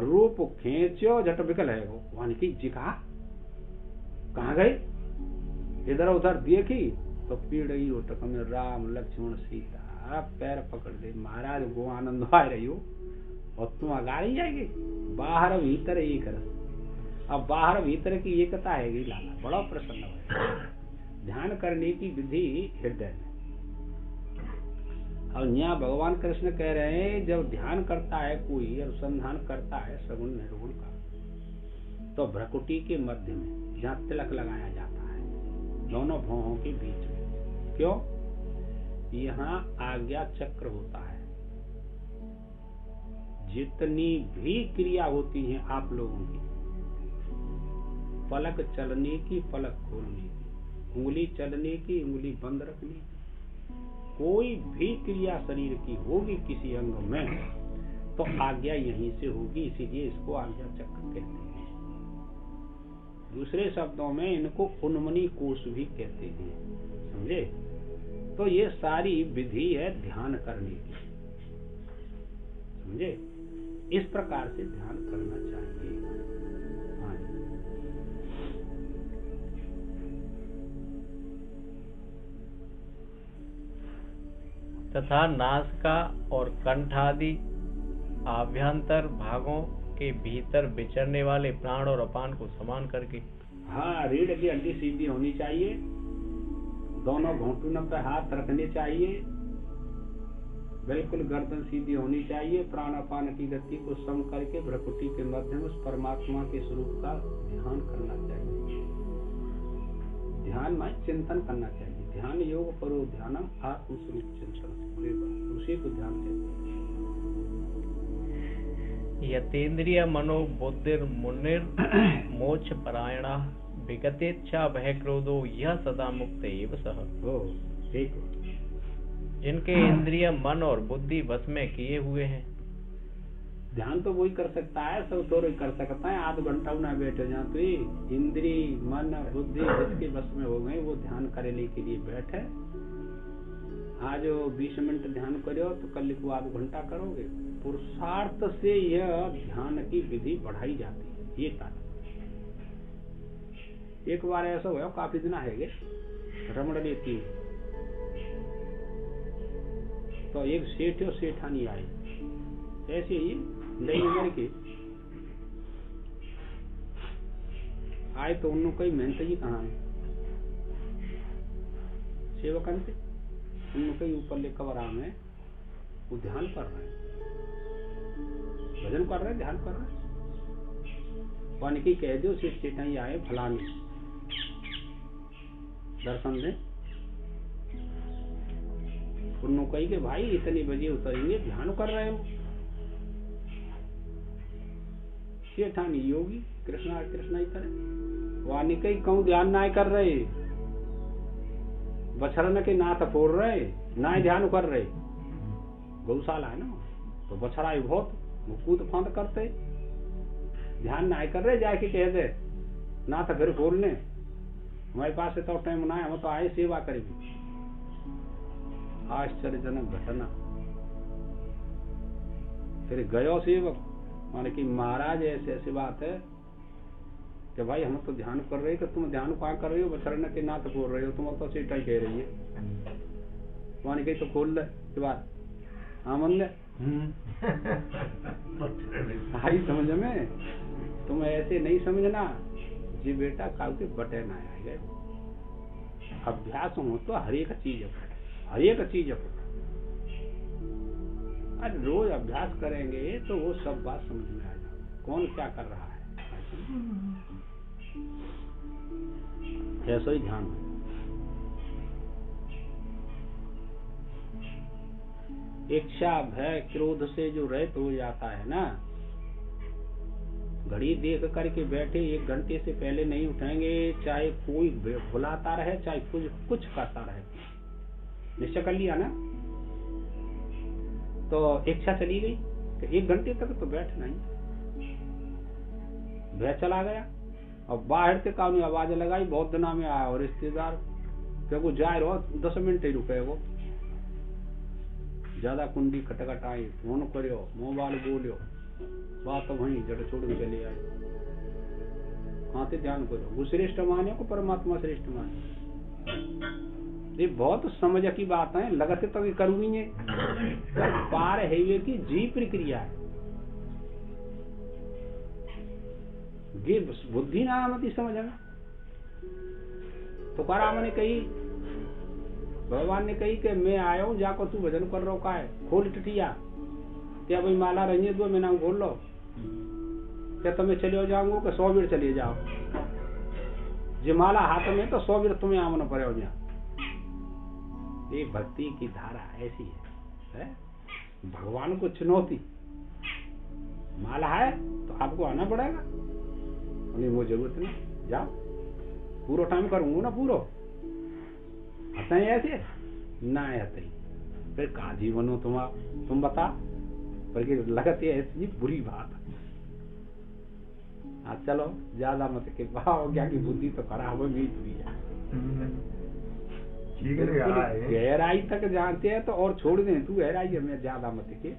रूप खींचो झट बिकल है वो वहां की जी कहाँ गए इधर उधर देखी तो पीड़ ही ओटक में राम लक्ष्मण सीता पैर पकड़ दे महाराज गो आनंद आ रही हो और तुम अगाड़ी जाएगी बाहर भीतर एक रस अब बाहर भीतर की एकता है लाला बड़ा प्रसन्न है ध्यान करने की विधि हृदय में। और यहाँ भगवान कृष्ण कह रहे हैं जब ध्यान करता है कोई अनुसंधान करता है सगुण निर्गुण का तो भ्रकुटी के मध्य में जहाँ तिलक लगाया जाता है दोनों भौहों के बीच में क्यों यहाँ आज्ञा चक्र होता है जितनी भी क्रिया होती है आप लोगों की पलक चलने की पलक खोलने की उंगली चलने की उंगली बंद रखने की कोई भी क्रिया शरीर की होगी किसी अंग में तो आज्ञा यहीं से होगी इसीलिए इसको आज्ञा चक्र कहते हैं। दूसरे शब्दों में इनको उन्मनी कोश भी कहते हैं समझे। तो ये सारी विधि है ध्यान करने की समझे। इस प्रकार से ध्यान करना चाहिए। हाँ तथा नासिका और कंठ आदि आभ्यंतर भागों के भीतर विचरने वाले प्राण और अपान को समान करके। हाँ, रीढ़ की हड्डी सीधी होनी चाहिए, दोनों घुटनों पर हाथ रखने चाहिए, बिल्कुल गर्दन सीधी होनी चाहिए, प्राणापान की गति को सम करके भ्रकुटी के मध्य में उस परमात्मा के स्वरूप का ध्यान करना चाहिए। ध्यान में चिंतन करना चाहिए। ध्यान योग करो ध्यानम आत्म स्वरूप चिंतन, उसी को ध्यान कहते हैं। यतेन्द्रिय मनो बुद्धिर मुनिर मोक्ष परायणा विगतेच्छा भय क्रोधो यह सदा मुक्त एव सह। ठीक। जिनके इंद्रिय मन और बुद्धि वश में किए हुए हैं। ध्यान तो वही कर सकता है, सब तो कर सकता है। आध घंटा ना बैठे जहाँ तो इंद्री मन बुद्धि जिसके बस में हो गए वो ध्यान करने के लिए बैठे। आज 20 मिनट ध्यान करो तो कल को आध घंटा करोगे। पुरुषार्थ से यह ध्यान की विधि बढ़ाई जाती है, ये तात्पर्य। एक बार ऐसा हुआ, काफी दिन है रमण लेती हूँ, तो एक सेठ और सेठानी आए, ऐसे ही नई उम्र के आए। तो उन्होंने कही मेहनत जी कहाँ है सेवकन थे, उन्होंने कही ऊपर ले कवर आम है, वो ध्यान कर रहे हैं, भजन कर रहे हैं, ध्यान कर रहे हैं। पानी की कह दो सेठ सेठानी आए फलानी दर्शन दे। उन्होंने कही कि भाई इतने बजे उतरेंगे, ध्यान कर रहे हो। सेठानी योगी कृष्णा कृष्णा ही करे, वानी कही कहूँ ध्यान ना कर रहे, बछड़न के नाथ फोड़ रहे, ना ध्यान कर रहे। गौशाला है ना, तो बछड़ा बहुत कूद फांद करते, ध्यान ना कर रहे। जाके कह दे नाथ फिर बोलने हमारे पास तो टाइम ना है, हम तो आए सेवा करेंगे। आश्चर्यजनक घटना। फिर गयो सेवक, माने कि महाराज ऐसे ऐसी बात है कि भाई हम तो ध्यान कर रहे हैं, कि तुम ध्यान कहाँ कर रहे हो, बछड़ने के नाथ बोल रहे हो, तुम तो सीटा ही कह रही है। माने कि तो खोल ले के बाद हाँ मन ले आई समझ में। तुम ऐसे नहीं समझना जी बेटा, काल के बटे ना आए गए। अभ्यास हो तो हर एक चीज है, हर एक चीज है। अरे रोज अभ्यास करेंगे तो वो सब बात समझ में आ जाए, कौन क्या कर रहा है। ऐसा ही ध्यान है। इच्छा भय क्रोध से जो रहित हो जाता है ना, घड़ी देख करके बैठे 1 घंटे से पहले नहीं उठेंगे, चाहे कोई बुलाता रहे, चाहे कुछ करता रहे। निश्चय कर लिया ना, तो इच्छा चली गई तो 1 घंटे तक तो बैठना ही। भय चला गया और बाहर से कानूनी आवाज लगाई, बहुत दिना में आया और रिश्तेदार वो जाए रहो 10 मिनट ही रुके, वो ज्यादा कुंडी खटखट आई, फोन करो, मोबाइल बोलो, बात तो वहीं जड़ छोड़ के चले आए। हाँ तो ध्यान करो, वो श्रेष्ठ माने को परमात्मा श्रेष्ठ माने। ये बहुत समझ की बात है, लगते तो करूंगी है, पार है की जी प्रक्रिया है। ये बुद्धि ना आमती समझ में। तुकाराम ने कही, भगवान ने कही कि मैं आया हूँ, जाकर तू भजन कर रहा है, खोल टिटिया क्या भाई माला रही दो, मैं नाम खोल लो, क्या तुम्हें चले जाऊंगा कि 100 बीर चले जाओ। जे माला हाथ में तो 100 बीर तुम्हें आमना पड़े हो। ये भक्ति की धारा ऐसी है? भगवान को चुनौती, माला है तो आपको आना पड़ेगा, नहीं वो जरूरत नहीं, जाओ पूरा टाइम करूंगा ना, पूरा आता है ऐसे ना आते ही फिर का जीवन हो तुम बता, बल्कि लगती है ऐसी बुरी बात। हाँ चलो ज्यादा मत के भाव, क्या की बुद्धि तो खराब हो गई गहराई तक जानते हैं तो और छोड़ दें, तू गहराई हमें ज्यादा मत के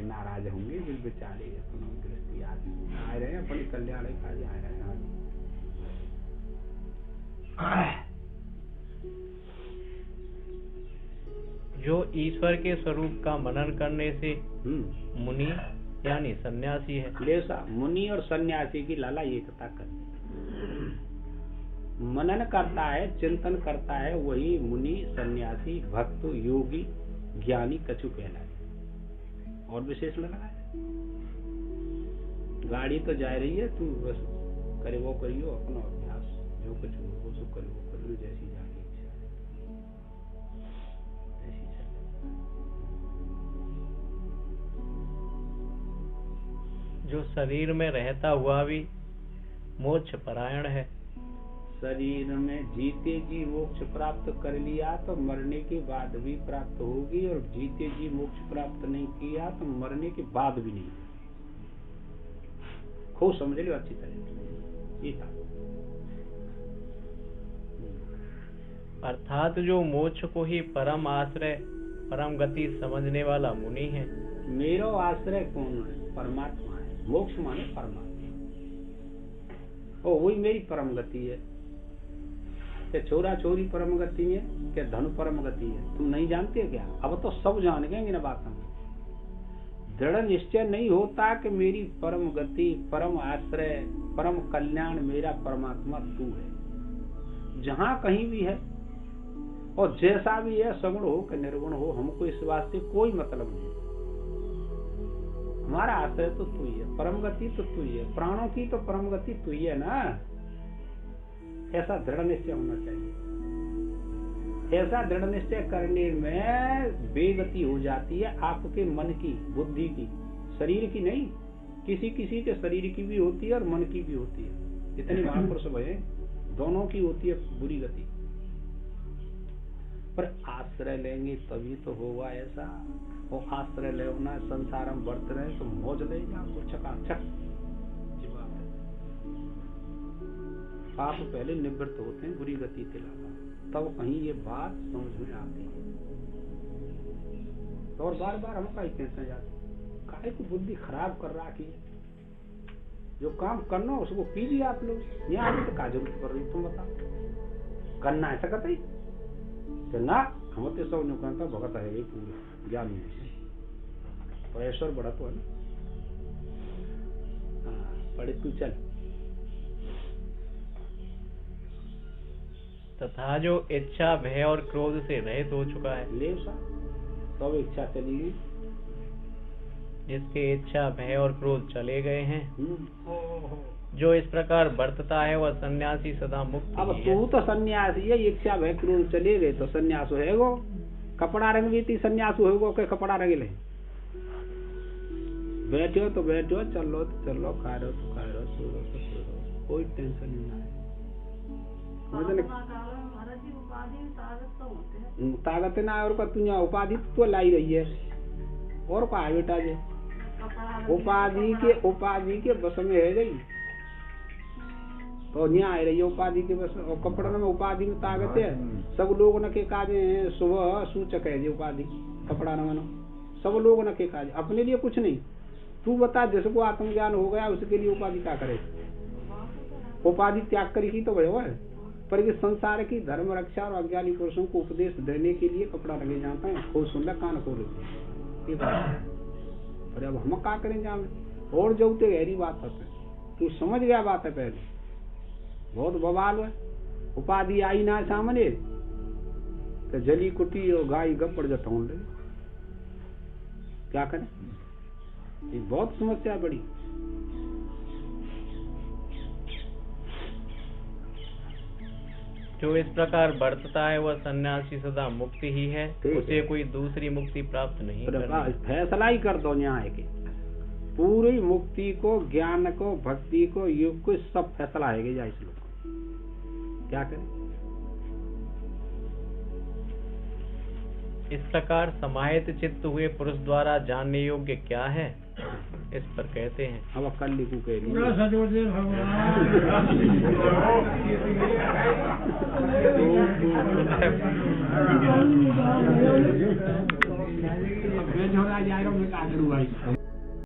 नाराज होंगे फिर बेचारे गृहस्थी आदमी आ रहे हैं, अपने कल्याण का जा रहे हैं। जो ईश्वर के स्वरूप का मनन करने से मुनि यानी सन्यासी है। लेसा मुनि और सन्यासी की लाला एकता करते, मनन करता है, चिंतन करता है, वही मुनि, सन्यासी, भक्त, योगी, ज्ञानी कछु कहलाए। और विशेष लगा है, गाड़ी तो जा रही है, तू बस करे वो करियो अपना अभ्यास, जो कुछ हो सो करे वो करियो, जैसी जाती इच्छा ऐसी चले। जो शरीर में रहता हुआ भी मोक्ष परायण है। शरीर में जीते जी मोक्ष प्राप्त कर लिया तो मरने के बाद भी प्राप्त होगी, और जीते जी मोक्ष प्राप्त नहीं किया तो मरने के बाद भी नहीं। खूब समझ लो अच्छी तरह, ये था। अर्थात जो मोक्ष को ही परम आश्रय, परम गति समझने वाला मुनि है। मेरा आश्रय कौन है? परमात्मा है। मोक्ष माने परमात्मा, और वही मेरी परम गति है। क्या छोरा छोरी परम गति है, क्या धन परम गति है? तुम नहीं जानते क्या? अब तो सब जान गए ना बात। दृढ़ निश्चय नहीं होता कि मेरी परम गति, परम आश्रय, परम कल्याण मेरा परमात्मा तू है। जहाँ कहीं भी है और जैसा भी है, सगुण हो कि निर्गुण हो, हमको इस बात से कोई मतलब नहीं। हमारा आश्रय तो तू ही है, परम गति तो तू ही है, प्राणों की तो परम गति तू ही है ना। ऐसा दृढ़ निश्चय होना चाहिए। ऐसा दृढ़ निश्चय करने में बेगति हो जाती है आपके मन की, बुद्धि की, शरीर की नहीं। किसी किसी के शरीर की भी होती है और मन की भी होती है। इतनी महापुरुष भय दोनों की होती है बुरी गति। पर आश्रय लेंगे तभी तो होगा ऐसा। वो आश्रय लेना, संसार में बढ़ते रहे तो मौज ले जाओ चकाचक। पाप पहले निवृत्त होते हैं बुरी गति के लाभ, तब कहीं ये बात समझ में आती है। और बार बार हम कहीं कहते जाते, काहे को बुद्धि खराब कर रखी है। जो काम करना उसको कीजिए आप लोग। यहाँ आगे तो का जरूरत पड़ रही, तुम बताओ करना है सकता ही तो ना। हम तो सब नु कहता भगत है पूरे ज्ञान में, प्रेशर बड़ा तो है ना। पढ़े तू चल। तथा जो इच्छा, भय और क्रोध से रहित हो चुका है। ले सा सब इच्छा चली गई, जिसके इच्छा, भय और क्रोध चले गए हैं, जो इस प्रकार बरतता है वह सन्यासी सदा मुक्त। अब तू तो सन्यासी है, इच्छा भय क्रोध चले गए तो सन्यास होएगो। कपड़ा रंग भी थी सन्यास होएगो के कपड़ा रंग ले। बैठो तो बैठो, चलो तो चलो, खा रहे हो तो खा रहे हो, सो रहे हो तो सो रहे हो, कोई टेंशन नहीं है। ताकत ना और का तुझे उपाधि तो लाई रही है। और का बेटा जे उपाधि के बस में है गई तो यहाँ आ रही है उपाधि के बस। और कपड़ा में उपाधि में ताकत है। सब लोग न के काजे हैं, सुबह सूचक है जी उपाधि। कपड़ा न सब लोग न के काज, अपने लिए कुछ नहीं। तू बता, जिसको आत्मज्ञान हो गया उसके लिए उपाधि क्या करे? उपाधि त्याग करी ही तो भयो है। पर ये संसार की धर्म रक्षा और अज्ञानी पुरुषों को उपदेश देने के लिए कपड़ा लगे जाता है। खूब सुन ले, कान खोल। अरे अब हम क्या करें जावे? और जो ते गहरी बात है, तू समझ गया बात है पहले। बहुत बवाल है। उपाधि आई ना सामने तो जली कुटी और गाय गप्पड़ जता ले, क्या करें? ये बहुत समस्या बड़ी। जो इस प्रकार बरतता है वह सन्यासी सदा मुक्ति ही है, उसे कोई दूसरी मुक्ति प्राप्त नहीं करनी। फैसला ही कर दो न्याय के। पूरी मुक्ति को, ज्ञान को, भक्ति को, योग को, सब फैसला है जा इस लोग क्या करें? इस प्रकार समाहित चित्त हुए पुरुष द्वारा जानने योग्य क्या है, इस पर कहते हैं। अब कल लिखू कह रही मैं जो जा रहा हूँ मैं क्या करूँ भाई।